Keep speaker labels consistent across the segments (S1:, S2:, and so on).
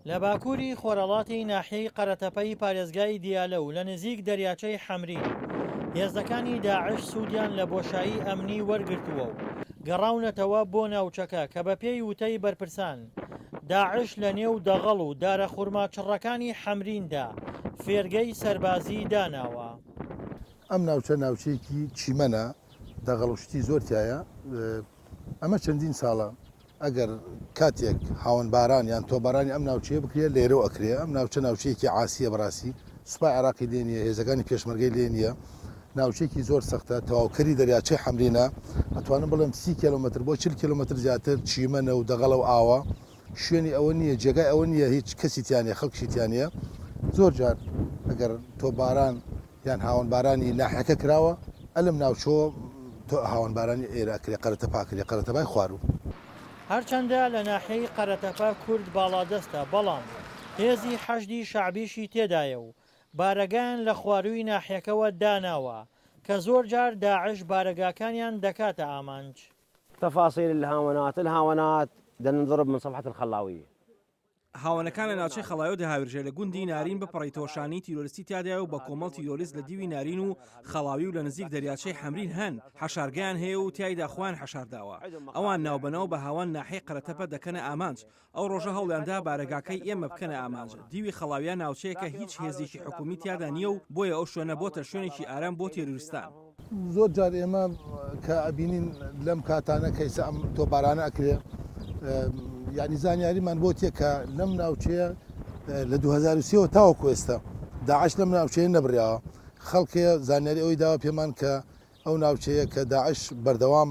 S1: لە باکووری خۆرەڵاتی ناحیەی قەرەتەپەی پارێزگای دیالە و لە نزیک دەریاچەی حەمرین هێزەکانی داعش سوودیان لە بۆشایی ئەمنی وەرگرتووە و گەڕاونەتەوە بۆ ناوچەکە کە بە پێی وتەی بەرپرسان داعش لە نێو دەغەڵ و دارە خوورماچڕەکانی حەمریندا فێرگەی سەربازی داناوە.
S2: ئەم ناوچە ناوچەیەکی چیمەنە، دەغەڵشتی زۆرتایە. ئەمە چەندین ساڵە ئەگەر کاتێک هاوەنباران یان تۆبارانی ئەم ناوچەیە بکرێت لێرەوە ئەکرێ. ئەم ناوچە ناوچەیەکی عاسیە بەڕاستی، سوپای عێراقی لێ نیە، هێزەکانی پێشمەرگەی لێ نیە، ناوچەیەکی زۆر سەختە. تەواوکەری دەریاچەی حەمرینە ئەتوانم بڵێم 30 کیلومتر بۆ 40 کیلومتر زیاتر چیمەنە و دەغەڵە و ئاوە، شوێنی ئەوە نییە، جێگای ئەوە نییە، هیچ کەسیتیانە خەڵکیتیانە. زۆر جار ئەگەر تۆباران یان هاوەنبارانی ناحەکە کراوە ئەلم ناوچۆ هاوەنبارانی ئێراکرێ قەرەتە پاکرێ قەرەتەبای خوارو.
S1: هەرچەندە لە ناحیەی قەرەتەپە کورد باڵادەستە، بەڵام هێزی حەشدی شعبیشی تێدایە و بارەگان لە خواروی ناحیەکەوە داناوە کە زۆر جار داعش بارەگاکانیان دەکاتە ئامانج.
S3: تفاصيل الهاونات دنضرب من صفحة الخلاوية.
S4: هاوانەکان لە ناوچەی خەڵایۆ دەهاوێژێ لە گوندی نارین بەپەڕی تۆشانی تیرۆریستی تیادایە و بە کۆمەڵ تیرۆریست لە دیوی نارین و خەڵاوی و لە نزیک دەریاچەی حەمرین هەن حەشارگەیان هەیە و تیایدا خوان حەشارداوە. ئەوان ناوبەنەوە بە هاوان ناحەی قەرەتەپە دەکەنە ئامانج. ئەو ڕۆژە هەوڵیاندا بارەگاکەی ئێمە بکەنە ئامانج. دیوی خەڵاویان ناوچەیەکە هیچ هێزێکی حکومی تیادا نییە و بۆیە ئەو شوێنە بۆتە شوێنێکی ئارام بۆ تێروریستان.
S2: زۆر جار ئێمە کە ئەبینین لەم کاتانە کەیسە ئەم تۆبارانە ئەکرێ، یعنی زانیاریمان بۆ تێکە لەم ناوچەیە لە 2023 تاوەکو ئێستا داعش لەم ناوچەیە نەبڕیاوە. خەڵکێ زانیاری ئەوەی داوە پێمان کە ئەو ناوچەیە کە داعش بەردەوام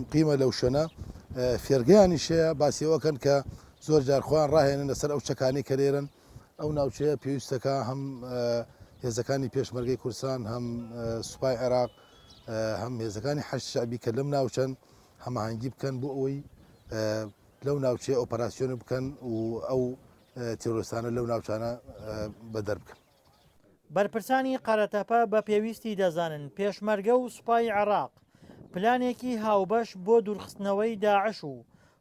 S2: مقیمە لەو شوێنە، فێرگەیانیشەیە باسیەوەکەن کە زۆر جار خۆیان ڕاهێنن لەسەر ئەو چەکانی کە لێرن. ئەو ناوچەیە پێویستەکە هەم هێزەکانی پێشمەرگەی کوردستان، هەم سوپای عێراق، هەم هێزەکانی حەشد شەعبی کە لەم ناوچەن هەماهەنگی بکەن بۆ ئەوەی لەو ناوچەیە ئۆپەراسیۆن بکەن و ئەو تیرۆریستانە لەو ناوچانە بەدەر بکەن.
S1: بەرپرسانی قەرەتەپە بە پێویستی دەزانن پێشمەرگە و سوپای عێراق پلانێکی هاوبەش بۆ دوورخستنەوەی داعش و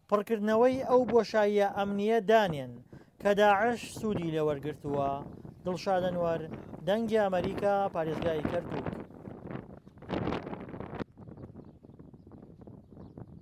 S1: پڕکردنەوەی ئەو بۆشاییە ئەمنیە دانێن کە داعش سوودی لێوەرگرتووە. دڵشاد ئەنوەر، دەنگی ئەمریکا، پارێزگای کەرکووک.